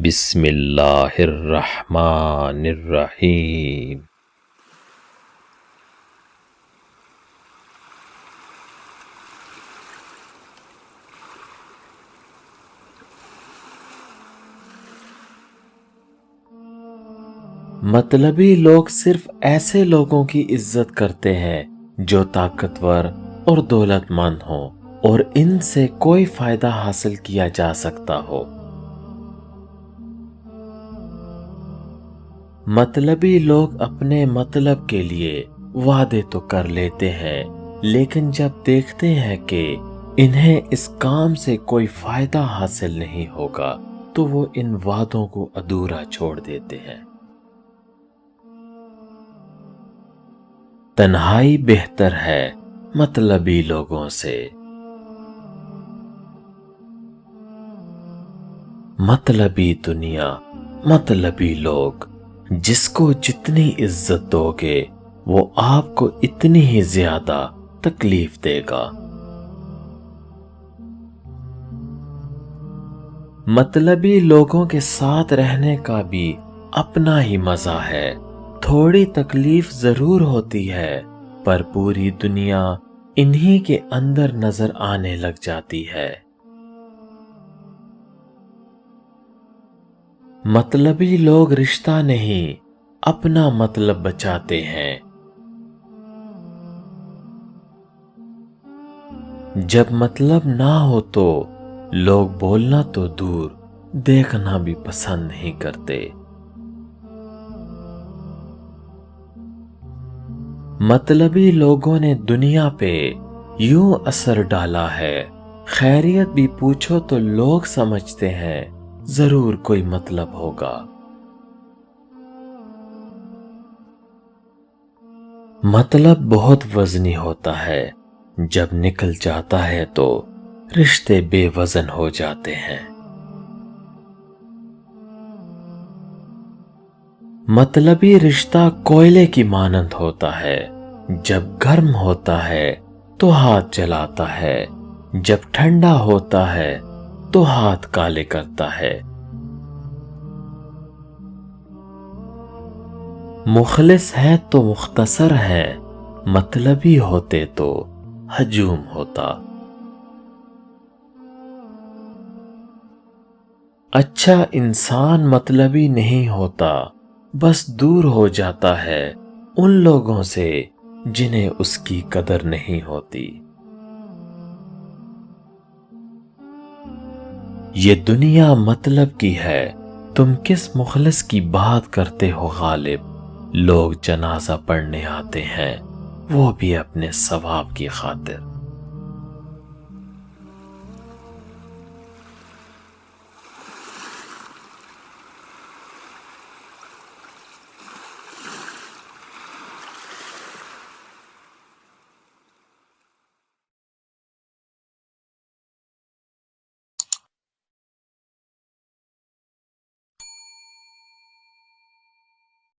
بسم اللہ الرحمن الرحیم۔ مطلبی لوگ صرف ایسے لوگوں کی عزت کرتے ہیں جو طاقتور اور دولت مند ہوں اور ان سے کوئی فائدہ حاصل کیا جا سکتا ہو۔ مطلبی لوگ اپنے مطلب کے لیے وعدے تو کر لیتے ہیں، لیکن جب دیکھتے ہیں کہ انہیں اس کام سے کوئی فائدہ حاصل نہیں ہوگا تو وہ ان وعدوں کو ادھورا چھوڑ دیتے ہیں۔ تنہائی بہتر ہے مطلبی لوگوں سے۔ مطلبی دنیا، مطلبی لوگ، جس کو جتنی عزت دو گے وہ آپ کو اتنی ہی زیادہ تکلیف دے گا۔ مطلبی لوگوں کے ساتھ رہنے کا بھی اپنا ہی مزہ ہے۔ تھوڑی تکلیف ضرور ہوتی ہے، پر پوری دنیا انہی کے اندر نظر آنے لگ جاتی ہے۔ مطلبی لوگ رشتہ نہیں، اپنا مطلب بچاتے ہیں۔ جب مطلب نہ ہو تو لوگ بولنا تو دور، دیکھنا بھی پسند نہیں کرتے۔ مطلبی لوگوں نے دنیا پہ یوں اثر ڈالا ہے، خیریت بھی پوچھو تو لوگ سمجھتے ہیں ضرور کوئی مطلب ہوگا۔ مطلب بہت وزنی ہوتا ہے، جب نکل جاتا ہے تو رشتے بے وزن ہو جاتے ہیں۔ مطلبی رشتہ کوئلے کی مانند ہوتا ہے، جب گرم ہوتا ہے تو ہاتھ جلاتا ہے، جب ٹھنڈا ہوتا ہے تو ہاتھ کالے کرتا ہے۔ مخلص ہے تو مختصر ہے، مطلبی ہوتے تو ہجوم ہوتا۔ اچھا انسان مطلبی نہیں ہوتا، بس دور ہو جاتا ہے ان لوگوں سے جنہیں اس کی قدر نہیں ہوتی۔ یہ دنیا مطلب کی ہے، تم کس مخلص کی بات کرتے ہو غالب؟ لوگ جنازہ پڑھنے آتے ہیں، وہ بھی اپنے ثواب کی خاطر۔